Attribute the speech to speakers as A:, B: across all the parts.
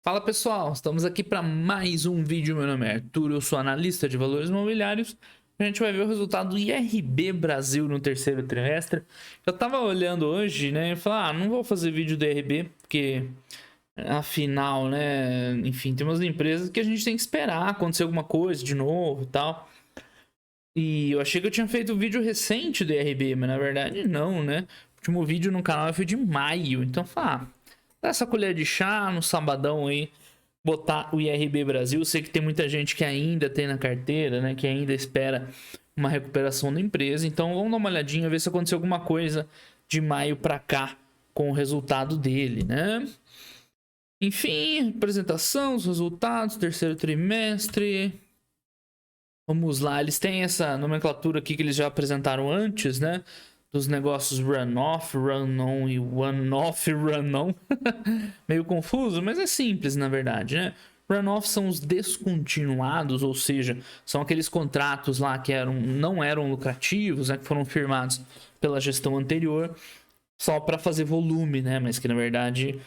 A: Fala pessoal, estamos aqui para mais um vídeo. Meu nome é Arthur, eu sou analista de valores imobiliários. A gente vai ver o resultado do IRB Brasil no terceiro trimestre. Eu tava olhando hoje, né, e falei, não vou fazer vídeo do IRB, porque afinal, né, enfim, tem umas empresas que a gente tem que esperar acontecer alguma coisa de novo e tal. E eu achei que eu tinha feito um vídeo recente do IRB, mas na verdade não, né? O último vídeo no canal foi de maio, então dá essa colher de chá no sabadão aí, botar o IRB Brasil. Eu sei que tem muita gente que ainda tem na carteira, né? Que ainda espera uma recuperação da empresa. Então vamos dar uma olhadinha, ver se aconteceu alguma coisa de maio para cá com o resultado dele, né? Enfim, apresentação, os resultados, terceiro trimestre. Vamos lá, eles têm essa nomenclatura aqui que eles já apresentaram antes, né? Dos negócios run-off, run-on e one-off e run-on. Meio confuso, mas é simples na verdade, né? Run-off são os descontinuados, ou seja, são aqueles contratos lá que não eram lucrativos, né? Que foram firmados pela gestão anterior só para fazer volume, né? Mas que na verdade,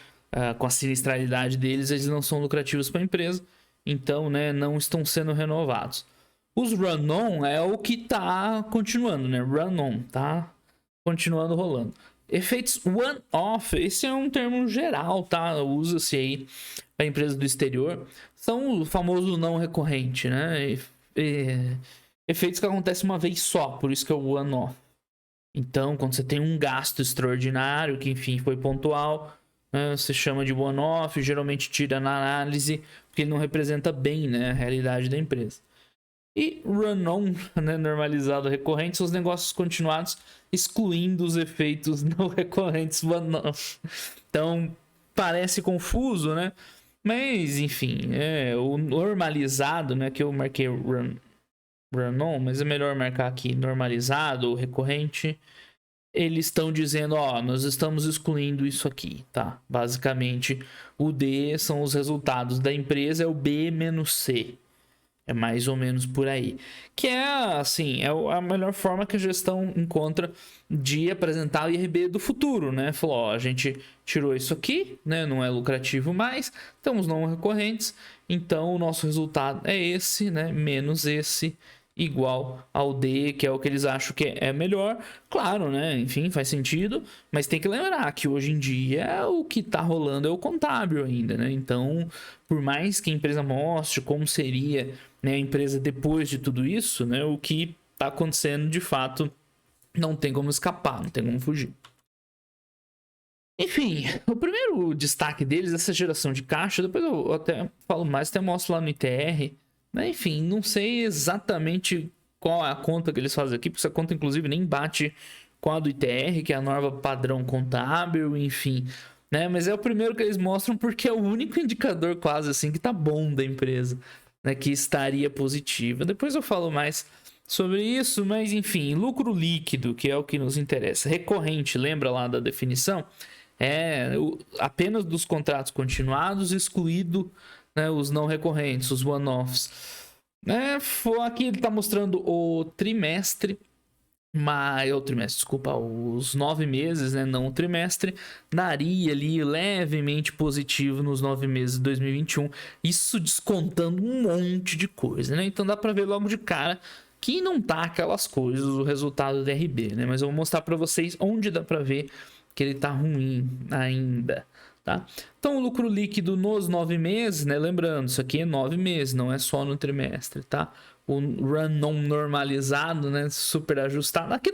A: com a sinistralidade deles, eles não são lucrativos para a empresa, então, né, não estão sendo renovados. Os run-on é o que tá continuando, né? Run-on, tá continuando rolando. Efeitos one-off, esse é um termo geral, tá? Usa-se aí para empresas do exterior. São o famoso não recorrente, né? Efeitos que acontecem uma vez só, por isso que é o one-off. Então, quando você tem um gasto extraordinário, que enfim foi pontual, né, você chama de one-off, geralmente tira na análise, porque ele não representa bem, né, a realidade da empresa. E run-on, né, normalizado recorrente, são os negócios continuados, excluindo os efeitos não recorrentes one-off. Então, parece confuso, né? Mas, enfim, o normalizado, né, que eu marquei run-on, mas é melhor marcar aqui normalizado ou recorrente. Eles estão dizendo, nós estamos excluindo isso aqui, tá? Basicamente, o D são os resultados da empresa, é o B menos C. É mais ou menos por aí. Que é, assim, a melhor forma que a gestão encontra de apresentar o IRB do futuro, né? Falou, a gente tirou isso aqui, né? Não é lucrativo mais, estamos não recorrentes, então o nosso resultado é esse, né? Menos esse, igual ao D, que é o que eles acham que é melhor. Claro, né? Enfim, faz sentido, mas tem que lembrar que hoje em dia o que tá rolando é o contábil ainda, né? Então, por mais que a empresa mostre como seria, né, a empresa depois de tudo isso, né, o que tá acontecendo de fato não tem como escapar, não tem como fugir. Enfim, o primeiro destaque deles é essa geração de caixa. Depois eu até falo mais, até mostro lá no ITR. Enfim, não sei exatamente qual é a conta que eles fazem aqui, porque essa conta, inclusive, nem bate com a do ITR, que é a norma padrão contábil, enfim. Né? Mas é o primeiro que eles mostram porque é o único indicador quase assim que tá bom da empresa, né? Que estaria positiva. Depois eu falo mais sobre isso, mas enfim, lucro líquido, que é o que nos interessa. Recorrente, lembra lá da definição? Apenas dos contratos continuados, excluído, né, os não recorrentes, os one-offs. Aqui ele está mostrando o trimestre, desculpa, os 9 meses, né, não o trimestre, daria ali levemente positivo nos 9 meses de 2021, isso descontando um monte de coisa, né? Então dá para ver logo de cara que não tá aquelas coisas, o resultado do RB, né? Mas eu vou mostrar para vocês onde dá para ver que ele tá ruim ainda, tá? Então o lucro líquido nos 9 meses, né? Lembrando, isso aqui é 9 meses, não é só no trimestre, tá? O run-on normalizado, né? Super ajustado. Aqui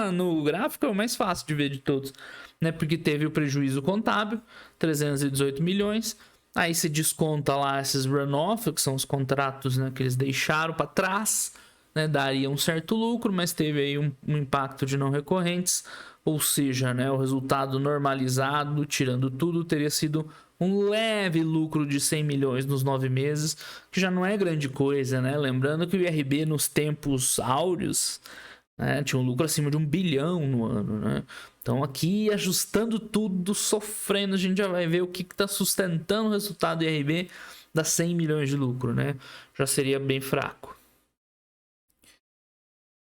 A: no gráfico é o mais fácil de ver de todos, né? Porque teve o prejuízo contábil, 318 milhões. Aí se desconta lá esses run-off, que são os contratos, né, que eles deixaram para trás, né? Daria um certo lucro, mas teve aí um impacto de não recorrentes. Ou seja, né, o resultado normalizado, tirando tudo, teria sido um leve lucro de 100 milhões nos 9 meses, que já não é grande coisa, né? Lembrando que o IRB nos tempos áureos, né, tinha um lucro acima de 1 bilhão no ano, né? Então aqui, ajustando tudo, sofrendo, a gente já vai ver o que está sustentando o resultado do IRB das 100 milhões de lucro, né? Já seria bem fraco.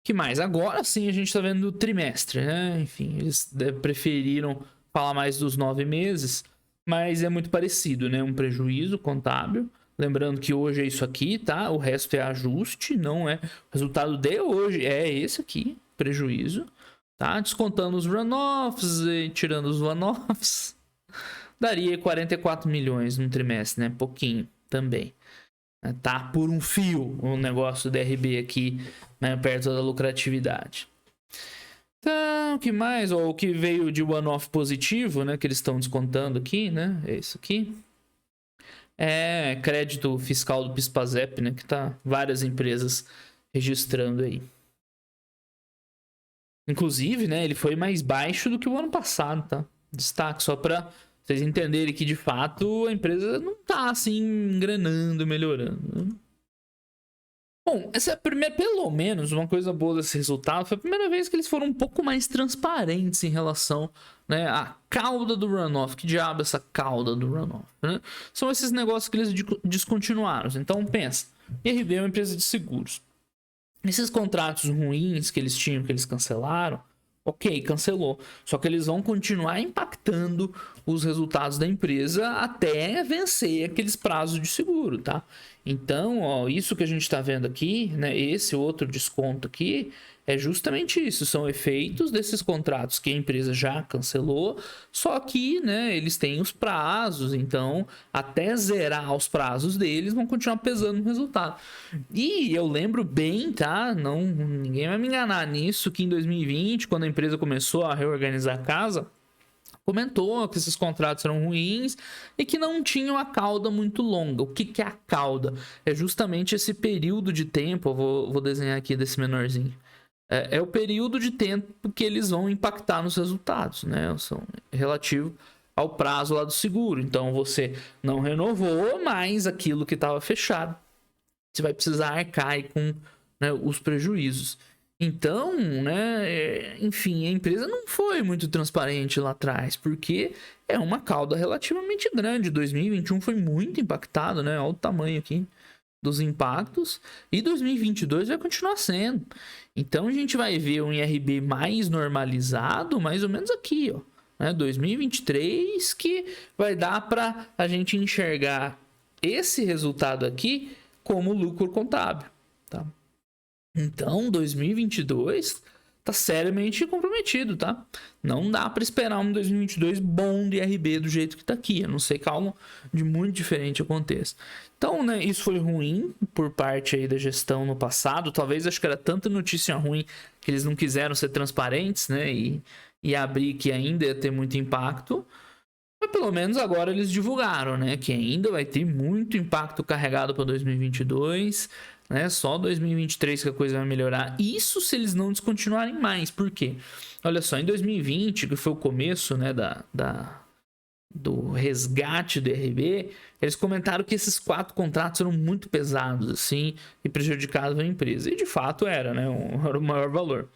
A: Que mais? Agora sim a gente tá vendo o trimestre, né? Enfim, eles preferiram falar mais dos 9 meses, mas é muito parecido, né? Um prejuízo contábil. Lembrando que hoje é isso aqui, tá? O resto é ajuste, não é. O resultado de hoje é esse aqui, prejuízo, tá? Descontando os runoffs e tirando os one-offs, daria 44 milhões no trimestre, né? Pouquinho também. Tá por um fio o negócio do RB aqui, né? Perto da lucratividade. Então, o que mais? Ó, o que veio de one-off positivo, né? Que eles estão descontando aqui, né? É isso aqui. É crédito fiscal do PIS/PASEP, né? Que tá várias empresas registrando aí. Inclusive, né? Ele foi mais baixo do que o ano passado, tá? Destaque só para vocês entenderem que de fato a empresa não tá assim engrenando, melhorando. Né? Bom, essa é a primeira, pelo menos, uma coisa boa desse resultado. Foi a primeira vez que eles foram um pouco mais transparentes em relação, né, à cauda do runoff. Que diabo é essa cauda do runoff? Né? São esses negócios que eles descontinuaram. Então, pensa, IRB é uma empresa de seguros. Esses contratos ruins que eles tinham, que eles cancelaram, ok, cancelou. Só que eles vão continuar impactando os resultados da empresa até vencer aqueles prazos de seguro, tá? Então, ó, isso que a gente está vendo aqui, né? Esse outro desconto aqui é justamente isso. São efeitos desses contratos que a empresa já cancelou, só que, né, eles têm os prazos, então até zerar os prazos deles vão continuar pesando no resultado. E eu lembro bem, tá? Não, ninguém vai me enganar nisso, que em 2020, quando a empresa começou a reorganizar a casa, comentou que esses contratos eram ruins e que não tinham a cauda muito longa. O que é a cauda? É justamente esse período de tempo, eu vou desenhar aqui desse menorzinho. É o período de tempo que eles vão impactar nos resultados, né? São relativo ao prazo lá do seguro. Então, você não renovou mais aquilo que estava fechado. Você vai precisar arcar aí com, né, os prejuízos. Então, né, enfim, a empresa não foi muito transparente lá atrás, porque é uma cauda relativamente grande. 2021 foi muito impactado, né? Olha o tamanho aqui dos impactos, e 2022 vai continuar sendo. Então, a gente vai ver um IRB mais normalizado, mais ou menos aqui, ó, né? 2023, que vai dar para a gente enxergar esse resultado aqui como lucro contábil, tá? Então, 2022 tá seriamente comprometido, tá? Não dá para esperar um 2022 bom de IRB do jeito que tá aqui, a não ser que algo de muito diferente aconteça. Então, né, isso foi ruim por parte aí da gestão no passado. Talvez, acho que era tanta notícia ruim que eles não quiseram ser transparentes, né, e abrir que ainda ia ter muito impacto. Mas pelo menos agora eles divulgaram, né, que ainda vai ter muito impacto carregado para 2022, né? Só 2023 que a coisa vai melhorar. Isso se eles não descontinuarem mais. Por quê? Olha só, em 2020, que foi o começo, né, do resgate do IRB, eles comentaram que esses 4 contratos eram muito pesados, assim, e prejudicavam a empresa. E de fato era, né, era o maior valor.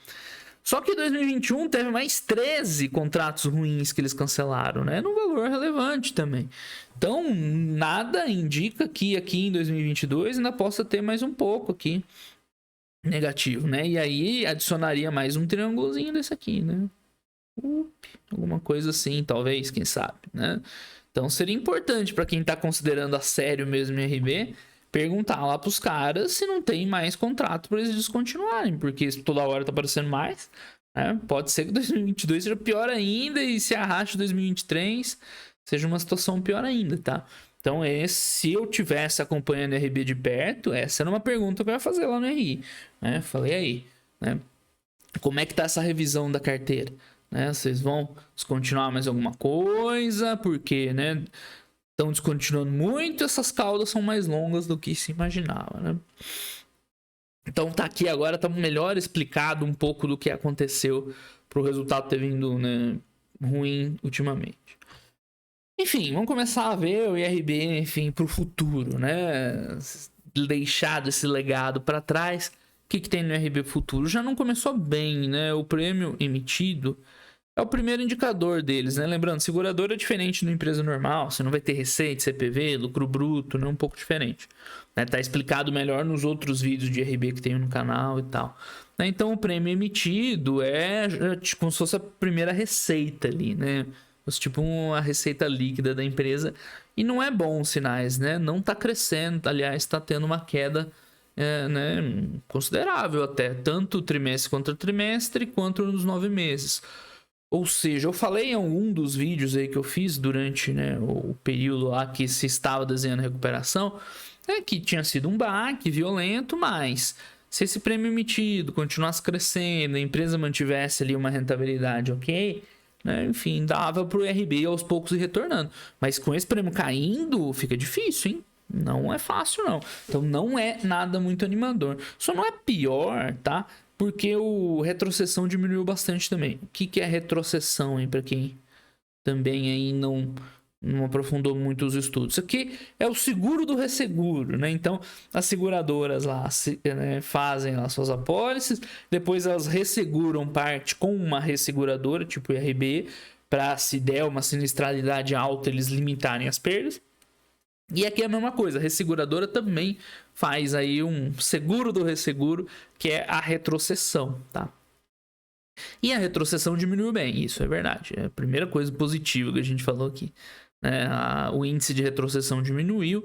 A: Só que em 2021 teve mais 13 contratos ruins que eles cancelaram, né? Num valor relevante também. Então, nada indica que aqui em 2022 ainda possa ter mais um pouco aqui negativo, né? E aí adicionaria mais um triângulozinho desse aqui, né? Alguma coisa assim, talvez, quem sabe, né? Então, seria importante para quem está considerando a sério mesmo o IRB, perguntar lá pros caras se não tem mais contrato para eles descontinuarem, porque toda hora tá aparecendo mais, né? Pode ser que 2022 seja pior ainda e se arraste 2023 seja uma situação pior ainda, tá? Então, se eu tivesse acompanhando o RB de perto, essa era uma pergunta que eu ia fazer lá no RI, né? Falei aí, né? Como é que tá essa revisão da carteira? Né? Vocês vão descontinuar mais alguma coisa? Porque, né, estão descontinuando muito, essas caudas são mais longas do que se imaginava, né? Então tá aqui agora, tá melhor explicado um pouco do que aconteceu pro resultado ter vindo, né, ruim ultimamente. Enfim, vamos começar a ver o IRB, enfim, pro futuro, né? Deixado esse legado para trás. O que tem no IRB futuro? Já não começou bem, né? O prêmio emitido é o primeiro indicador deles, né? Lembrando, seguradora é diferente de uma empresa normal. Você não vai ter receita, CPV, lucro bruto, né? Um pouco diferente. Né? Tá explicado melhor nos outros vídeos de IRB que tem no canal e tal. Então, o prêmio emitido é como se fosse a primeira receita ali, né? tipo uma receita líquida da empresa, e não é bons sinais, né? Não está crescendo, aliás, está tendo uma queda né, considerável até, tanto trimestre contra trimestre, quanto nos 9 meses. Ou seja, eu falei em algum dos vídeos aí que eu fiz durante, né, o período lá que se estava desenhando recuperação, que tinha sido um baque violento, mas se esse prêmio emitido continuasse crescendo, a empresa mantivesse ali uma rentabilidade ok, né, enfim, dava para o IRB aos poucos ir retornando. Mas com esse prêmio caindo, fica difícil, hein? Não é fácil, não. Então não é nada muito animador. Só não é pior, tá? Porque o retrocessão diminuiu bastante também. O que é retrocessão, hein? Para quem também aí não aprofundou muito os estudos. Isso aqui é o seguro do resseguro, né? Então, as seguradoras lá né, fazem as suas apólices, depois elas resseguram parte com uma resseguradora, tipo IRB, para se der uma sinistralidade alta, eles limitarem as perdas. E aqui é a mesma coisa, a resseguradora também faz aí um seguro do resseguro, que é a retrocessão, tá? E a retrocessão diminuiu bem, isso é verdade. É a primeira coisa positiva que a gente falou aqui. O índice de retrocessão diminuiu.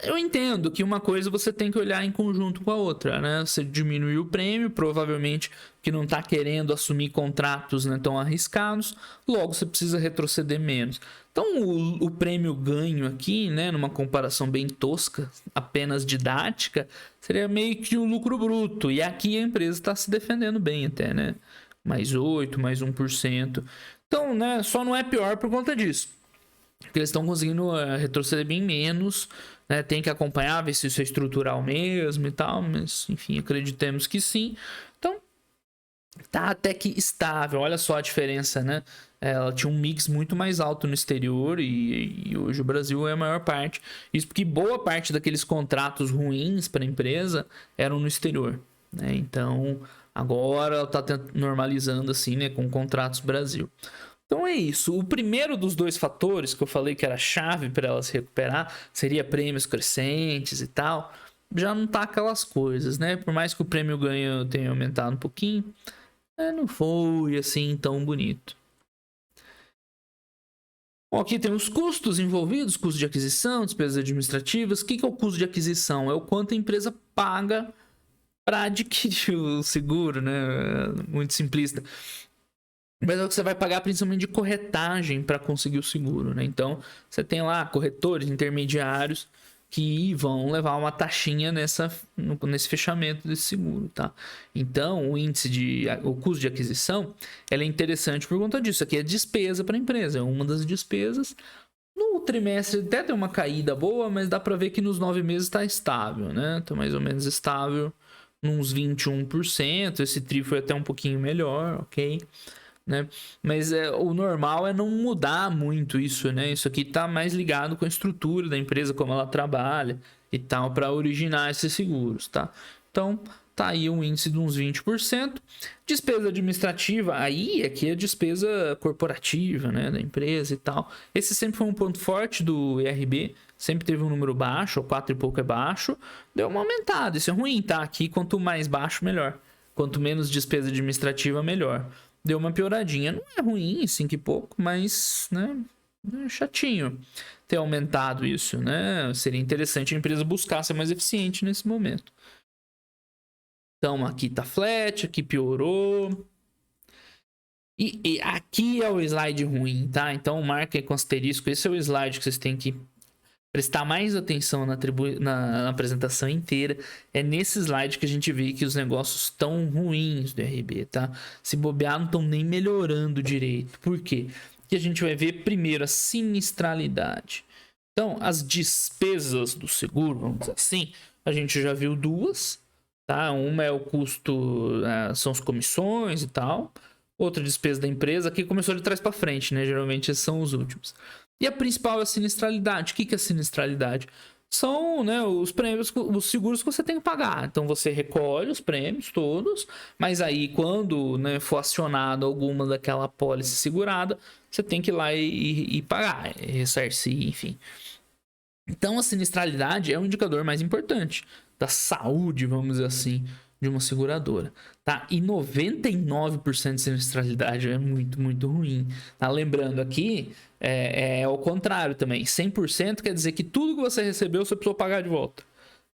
A: Eu entendo que uma coisa você tem que olhar em conjunto com a outra, né? Você diminuiu o prêmio, provavelmente que não está querendo assumir contratos, né, tão arriscados, logo você precisa retroceder menos. Então o prêmio ganho aqui, né, numa comparação bem tosca, apenas didática, seria meio que um lucro bruto. E aqui a empresa está se defendendo bem até, né? Mais 8, mais 1%. Então, né, só não é pior por conta disso. Porque eles estão conseguindo retroceder bem menos, né? Tem que acompanhar, ver se isso é estrutural mesmo e tal, mas enfim, acreditemos que sim. Então, tá até que estável. Olha só a diferença, né? Ela tinha um mix muito mais alto no exterior e hoje o Brasil é a maior parte. Isso porque boa parte daqueles contratos ruins para a empresa eram no exterior, né? Então, agora ela está normalizando assim, né, com contratos Brasil. Então é isso. O primeiro dos dois fatores que eu falei que era chave para ela se recuperar seria prêmios crescentes e tal. Já não tá aquelas coisas, né? Por mais que o prêmio ganho tenha aumentado um pouquinho, não foi assim tão bonito. Bom, aqui tem os custos envolvidos, custo de aquisição, despesas administrativas. O que é o custo de aquisição? É o quanto a empresa paga para adquirir o seguro, né? Muito simplista. Mas é o que você vai pagar principalmente de corretagem para conseguir o seguro, né? Então, você tem lá corretores intermediários que vão levar uma taxinha nesse fechamento desse seguro, tá? Então, o custo de aquisição, ela é interessante por conta disso. Aqui é despesa para a empresa, é uma das despesas. No trimestre até tem uma caída boa, mas dá para ver que nos 9 meses está estável, né? Está mais ou menos estável, uns 21%. Esse TRI foi até um pouquinho melhor, ok? Né? Mas o normal é não mudar muito isso, né? Isso aqui tá mais ligado com a estrutura da empresa, como ela trabalha e tal, para originar esses seguros, tá? Então, tá aí um índice de uns 20%. Despesa administrativa, aí aqui é despesa corporativa, né, da empresa e tal. Esse sempre foi um ponto forte do IRB, sempre teve um número baixo, ou 4 e pouco é baixo, deu uma aumentada. Isso é ruim, tá? Aqui, quanto mais baixo, melhor. Quanto menos despesa administrativa, melhor. Deu uma pioradinha. Não é ruim, 5 e pouco, mas, né, é chatinho ter aumentado isso, né? Seria interessante a empresa buscar ser mais eficiente nesse momento. Então, aqui tá flat, aqui piorou. E aqui é o slide ruim, tá? Então, marca com asterisco. Esse é o slide que vocês têm que prestar mais atenção na apresentação inteira. É nesse slide que a gente vê que os negócios estão ruins do RB, tá? Se bobear, não estão nem melhorando direito. Por quê? Porque a gente vai ver primeiro a sinistralidade. Então, as despesas do seguro, vamos dizer assim, a gente já viu duas, tá? Uma é o custo, são as comissões e tal. Outra despesa da empresa, aqui começou de trás para frente, né? Geralmente esses são os últimos. E a principal é a sinistralidade. O que é sinistralidade? São, né, os prêmios, os seguros que você tem que pagar. Então você recolhe os prêmios todos, mas aí quando, né, for acionado alguma daquela apólice segurada, você tem que ir lá e pagar, ressarcir, enfim. Então a sinistralidade é o indicador mais importante da saúde, vamos dizer assim, de uma seguradora, tá? E 99% de sinistralidade é muito, muito ruim, tá? Lembrando aqui, é o contrário também. 100% quer dizer que tudo que você recebeu, você precisou pagar de volta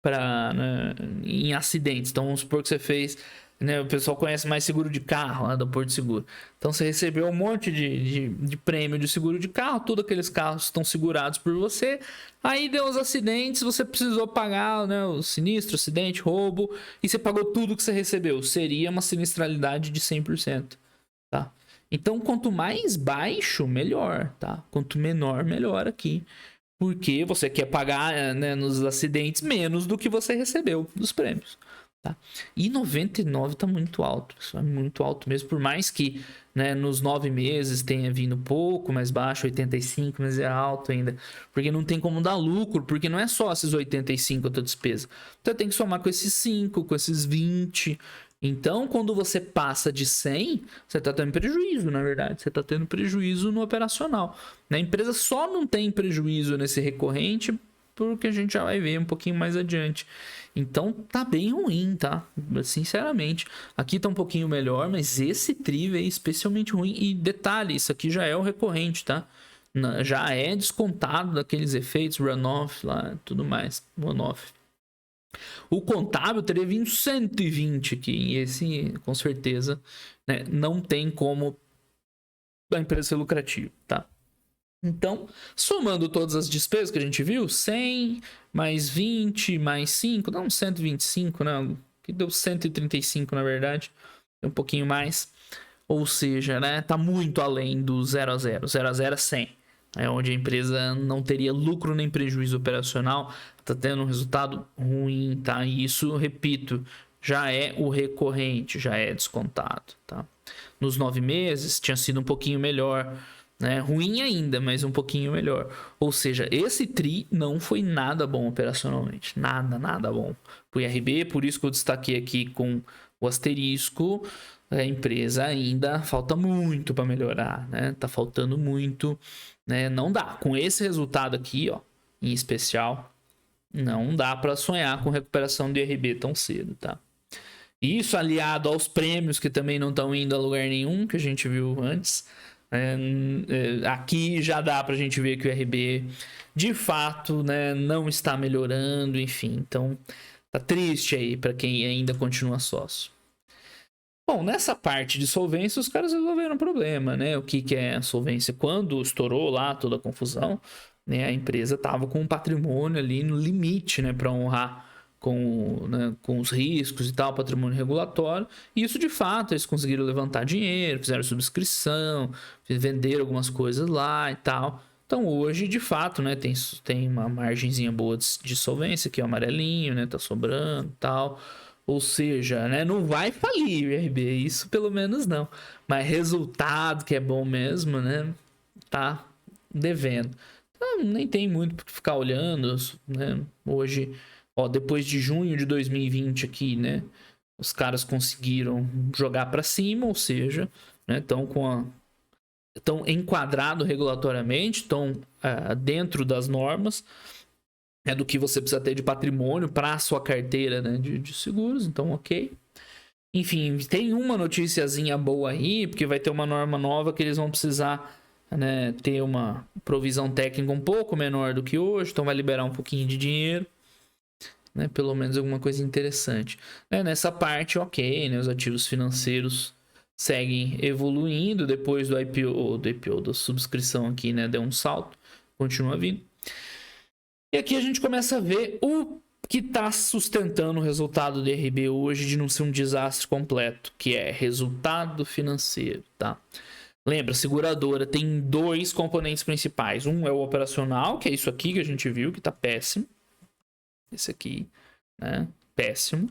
A: né, em acidentes. Então, vamos supor que você fez... Né, o pessoal conhece mais seguro de carro lá do Porto Seguro. Então você recebeu um monte de prêmio de seguro de carro, todos aqueles carros estão segurados por você. Aí deu os acidentes, você precisou pagar, né, o sinistro, acidente, roubo, e você pagou tudo que você recebeu. Seria uma sinistralidade de 100%, tá? Então quanto mais baixo, melhor, tá? Quanto menor, melhor aqui. Porque você quer pagar, né, nos acidentes menos do que você recebeu dos prêmios. Tá? E 99 tá muito alto, isso é muito alto mesmo, por mais que, né, nos 9 meses tenha vindo pouco mais baixo, 85, mas é alto ainda, porque não tem como dar lucro, porque não é só esses 85 a tua despesa, então tem que somar com esses 5, com esses 20. Então quando você passa de 100, você tá tendo prejuízo, na verdade, você tá tendo prejuízo no operacional, né? A empresa só não tem prejuízo nesse recorrente porque a gente já vai ver um pouquinho mais adiante. Então tá bem ruim, tá? Sinceramente. Aqui tá um pouquinho melhor, mas esse tri é especialmente ruim. E detalhe, isso aqui já é o recorrente, tá? Já é descontado daqueles efeitos, runoff lá, tudo mais. Runoff. O contábil teria vindo 120 aqui. E esse, com certeza, né, não tem como a empresa ser lucrativa, tá? Então, somando todas as despesas que a gente viu, 100 mais 20 mais 5, não 125, né? Que deu 135 na verdade, um pouquinho mais. Ou seja, né, tá muito além do 0 a 0, 0 a 0 é 100. É onde a empresa não teria lucro nem prejuízo operacional, tá tendo um resultado ruim, tá? E isso, repito, já é o recorrente, já é descontado, tá? Nos 9 meses tinha sido um pouquinho melhor, né? Ruim ainda, mas um pouquinho melhor. Ou seja, esse tri não foi nada bom operacionalmente. Nada bom pro IRB. Por isso que eu destaquei aqui com o asterisco. A empresa ainda falta muito para melhorar, né? Tá faltando muito, né? Não dá. Com esse resultado aqui, ó, em especial, não dá para sonhar com recuperação do IRB tão cedo, tá? Isso aliado aos prêmios que também não estão indo a lugar nenhum, que a gente viu antes. Aqui já dá pra gente ver que o RB de fato, né, não está melhorando, enfim, então tá triste aí para quem ainda continua sócio. Bom, nessa parte de solvência os caras resolveram o problema, né? O que é a solvência? Quando estourou lá toda a confusão, né, a empresa tava com um patrimônio ali no limite, né, para honrar com os riscos e tal, patrimônio regulatório. E isso de fato, eles conseguiram levantar dinheiro, fizeram subscrição, venderam algumas coisas lá e tal. Então hoje, de fato, né, tem uma margenzinha boa de solvência, que é o amarelinho, né, tá sobrando e tal. Ou seja, né, não vai falir o IRB, isso pelo menos não. Mas resultado que é bom mesmo, né, tá devendo. Então, nem tem muito por ficar olhando, né, hoje... Ó, depois de junho de 2020 aqui, né? Os caras conseguiram jogar para cima, ou seja, né, estão enquadrados regulatoriamente, estão dentro das normas, do que você precisa ter de patrimônio para a sua carteira, né, de seguros, então ok. Enfim, tem uma noticiazinha boa aí, porque vai ter uma norma nova que eles vão precisar, né, ter uma provisão técnica um pouco menor do que hoje, então vai liberar um pouquinho de dinheiro. Né, pelo menos alguma coisa interessante. Nessa parte, ok, né, os ativos financeiros seguem evoluindo depois do IPO, da subscrição aqui, né, deu um salto, continua vindo. E aqui a gente começa a ver o que está sustentando o resultado do IRB hoje de não ser um desastre completo, que é resultado financeiro, tá? Lembra, a seguradora tem 2 componentes principais. Um é o operacional, que é isso aqui que a gente viu, que está péssimo. Esse aqui, né? Péssimo.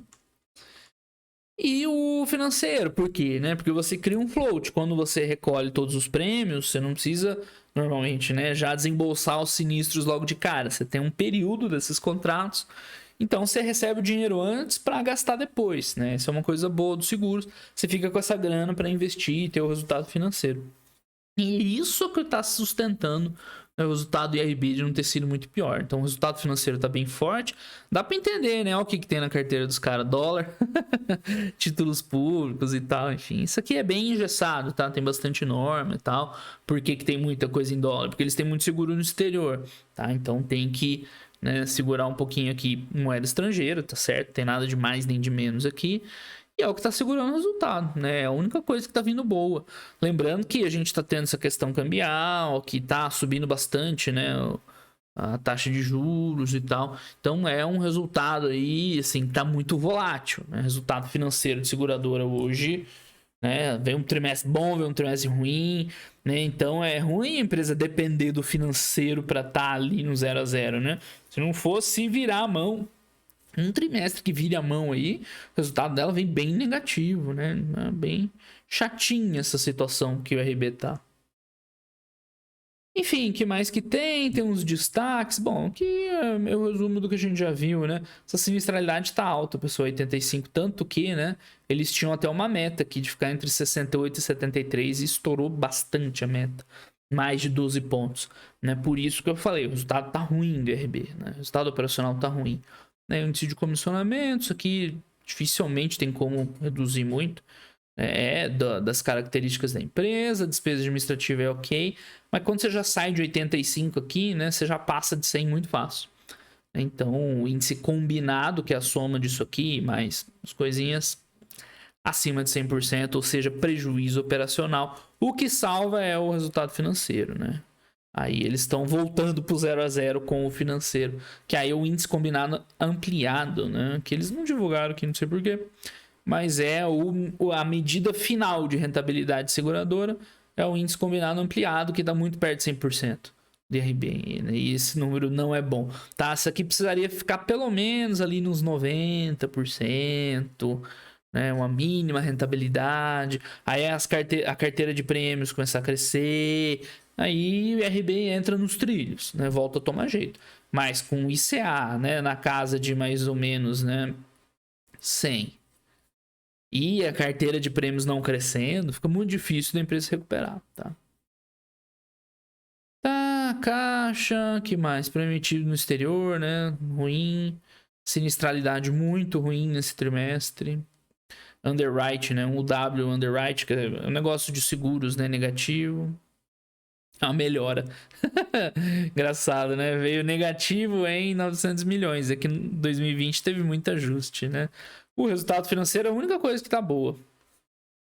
A: E o financeiro, por quê? Né? Porque você cria um float. Quando você recolhe todos os prêmios, você não precisa, normalmente, né, já desembolsar os sinistros logo de cara. Você tem um período desses contratos. Então, você recebe o dinheiro antes para gastar depois, né? Isso é uma coisa boa dos seguros. Você fica com essa grana para investir e ter o resultado financeiro. E isso que está sustentando o resultado do IRB de não ter sido muito pior. Então o resultado financeiro tá bem forte. Dá para entender, né? Olha o que tem na carteira dos caras. Dólar, títulos públicos e tal, enfim. Isso aqui é bem engessado, tá? Tem bastante norma e tal. Por que tem muita coisa em dólar? Porque eles têm muito seguro no exterior, tá? Então tem que, né, segurar um pouquinho aqui moeda estrangeira, tá certo? Tem nada de mais nem de menos aqui. E é o que tá segurando o resultado, né? É a única coisa que tá vindo boa. Lembrando que a gente tá tendo essa questão cambial, que tá subindo bastante, né? A taxa de juros e tal. Então é um resultado aí, assim, tá muito volátil, né? Resultado financeiro de seguradora hoje, né? Vem um trimestre bom, vem um trimestre ruim, né? Então é ruim a empresa depender do financeiro para estar ali no 0 a 0, né? Se não fosse virar a mão, um trimestre que vire a mão aí, o resultado dela vem bem negativo, né? Bem chatinha essa situação que o RB tá. Enfim, que mais que tem? Tem uns destaques. Bom, aqui é o resumo do que a gente já viu, né? Essa sinistralidade tá alta, pessoal, 85. Tanto que, né? Eles tinham até uma meta aqui de ficar entre 68 e 73 e estourou bastante a meta. Mais de 12 pontos, né? Por isso que eu falei, o resultado tá ruim do RB, né? O resultado operacional tá ruim. Né? Índice de comissionamentos aqui dificilmente tem como reduzir muito. Das características da empresa, despesa administrativa é ok, mas quando você já sai de 85 aqui, né, você já passa de 100 muito fácil. Então, o índice combinado, que é a soma disso aqui, mais as coisinhas acima de 100%, ou seja, prejuízo operacional, o que salva é o resultado financeiro, né? Aí eles estão voltando pro 0 a 0 com o financeiro, que aí é o índice combinado ampliado, né? Que eles não divulgaram aqui, não sei porquê, mas é a medida final de rentabilidade seguradora, é o índice combinado ampliado, que dá muito perto de 100% de RB, né? E esse número não é bom, tá? Isso aqui precisaria ficar pelo menos ali nos 90%, né? Uma mínima rentabilidade, aí a carteira de prêmios começar a crescer, aí o RB entra nos trilhos, né? Volta a tomar jeito. Mas com o ICA, né, na casa de mais ou menos, né, 100, e a carteira de prêmios não crescendo, fica muito difícil da empresa se recuperar, tá? Tá, caixa, que mais? Prêmio emitido no exterior, né? Ruim. Sinistralidade muito ruim nesse trimestre. Underwrite, né? Um UW underwrite, que é um negócio de seguros, né? Negativo. É uma melhora. Engraçado, né? Veio negativo em 900 milhões. Aqui em 2020 teve muito ajuste, né? O resultado financeiro é a única coisa que tá boa,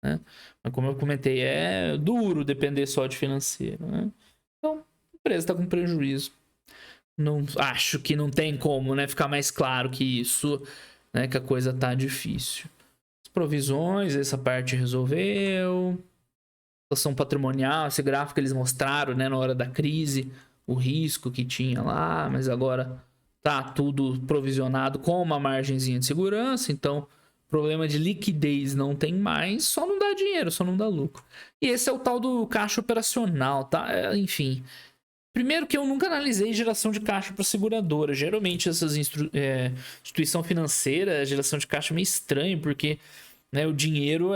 A: né? Mas como eu comentei, é duro depender só de financeiro, né? Então, a empresa tá com prejuízo. Não, acho que não tem como, né? Ficar mais claro que isso, né? Que a coisa tá difícil. As provisões, essa parte resolveu. Situação patrimonial, esse gráfico que eles mostraram, né, na hora da crise, o risco que tinha lá, mas agora tá tudo provisionado com uma margenzinha de segurança, então problema de liquidez não tem mais, só não dá dinheiro, só não dá lucro. E esse é o tal do caixa operacional, tá? Enfim, primeiro que eu nunca analisei geração de caixa para seguradora. Geralmente essas instituição financeira, a geração de caixa é meio estranho, porque, né, o dinheiro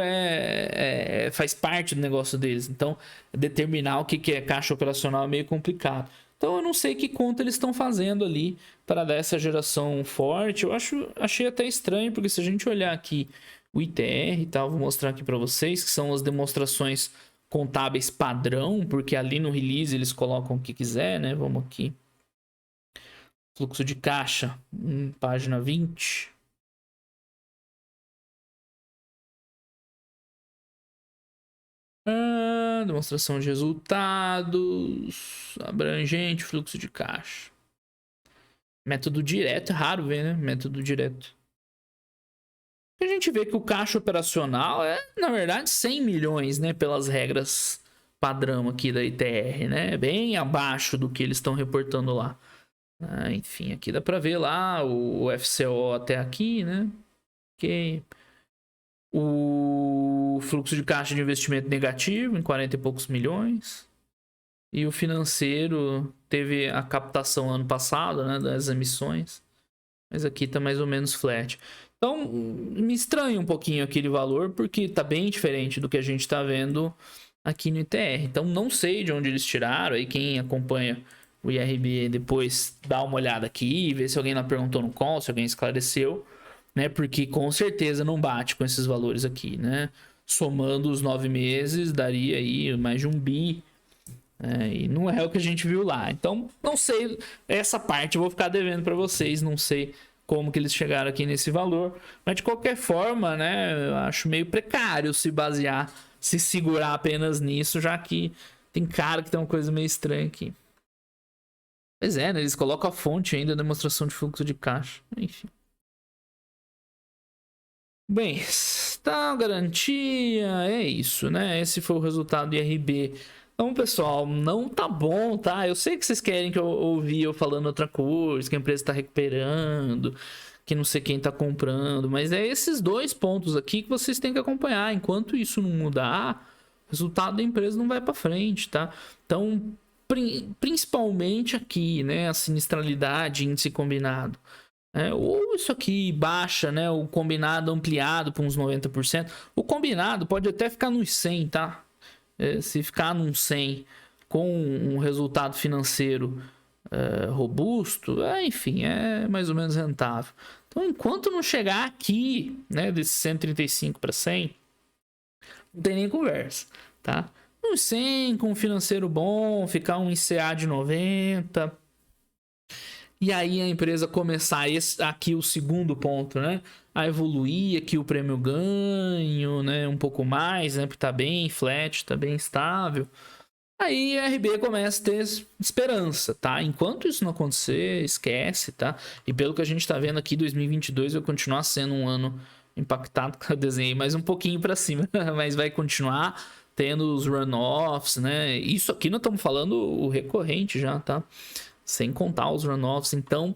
A: faz parte do negócio deles. Então, determinar o que é caixa operacional é meio complicado. Então, eu não sei que conta eles estão fazendo ali para dar essa geração forte. Achei até estranho, porque se a gente olhar aqui o ITR e tal, vou mostrar aqui para vocês, que são as demonstrações contábeis padrão, porque ali no release eles colocam o que quiser, né? Vamos aqui. Fluxo de caixa, página 20. Demonstração de resultados, abrangente, fluxo de caixa. Método direto, é raro ver, né? Método direto. A gente vê que o caixa operacional é, na verdade, 100 milhões, né? Pelas regras padrão aqui da ITR, né? Bem abaixo do que eles estão reportando lá. Enfim, aqui dá pra ver lá o FCO até aqui, né? Ok. O fluxo de caixa de investimento negativo em 40 e poucos milhões. E o financeiro teve a captação ano passado, né, das emissões. Mas aqui tá mais ou menos flat. Então, me estranha um pouquinho aquele valor, porque tá bem diferente do que a gente tá vendo aqui no ITR. Então, não sei de onde eles tiraram. Aí quem acompanha o IRB depois dar uma olhada aqui, ver se alguém lá perguntou no call, se alguém esclareceu, né? Porque com certeza não bate com esses valores aqui, né? Somando os 9 meses, daria aí mais de 1 bi. E não é o que a gente viu lá. Então, não sei, essa parte eu vou ficar devendo para vocês, não sei como que eles chegaram aqui nesse valor, mas de qualquer forma, né, eu acho meio precário se basear, se segurar apenas nisso, já que tem cara que tem uma coisa meio estranha aqui. Pois é, né, eles colocam a fonte ainda, demonstração de fluxo de caixa, enfim. Bem, tá, garantia, é isso, né? Esse foi o resultado do IRB. Então, pessoal, não tá bom, tá? Eu sei que vocês querem que eu ouvir eu falando outra coisa, que a empresa tá recuperando, que não sei quem tá comprando, mas é esses dois pontos aqui que vocês têm que acompanhar. Enquanto isso não mudar, o resultado da empresa não vai para frente, tá? Então, principalmente aqui, né? A sinistralidade, índice combinado. Ou isso aqui baixa, né? O combinado ampliado para uns 90%. O combinado pode até ficar nos 100, tá? Se ficar num 100 com um resultado financeiro robusto, enfim, é mais ou menos rentável. Então, enquanto não chegar aqui, né, desse 135 para 100, não tem nem conversa, tá? Uns 100 com um financeiro bom, ficar um ICA de 90. E aí a empresa começar aqui o segundo ponto, né? A evoluir aqui o prêmio ganho, né? Um pouco mais, né? Porque tá bem flat, tá bem estável. Aí a RB começa a ter esperança, tá? Enquanto isso não acontecer, esquece, tá? E pelo que a gente tá vendo aqui, 2022 vai continuar sendo um ano impactado, que eu desenhei mais um pouquinho para cima, mas vai continuar tendo os runoffs, né? Isso aqui nós estamos falando o recorrente já, tá? Sem contar os runoffs, então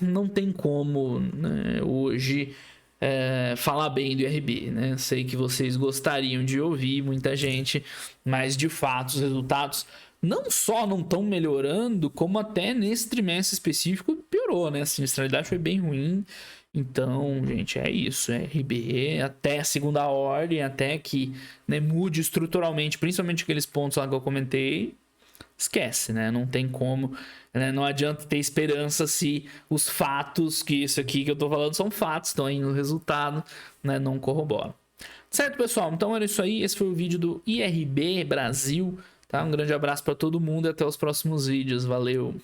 A: não tem como, né, hoje falar bem do IRB, né? Sei que vocês gostariam de ouvir, muita gente, mas de fato os resultados não só não estão melhorando, como até nesse trimestre específico piorou, né? A sinistralidade foi bem ruim. Então, gente, é isso. RB até a segunda ordem, até que, né, mude estruturalmente, principalmente aqueles pontos lá que eu comentei, esquece, né? Não tem como, né? Não adianta ter esperança se os fatos, que isso aqui que eu tô falando são fatos, estão aí no resultado, né? Não corroboram. Certo, pessoal? Então era isso aí. Esse foi o vídeo do IRB Brasil, tá? Um grande abraço para todo mundo e até os próximos vídeos. Valeu!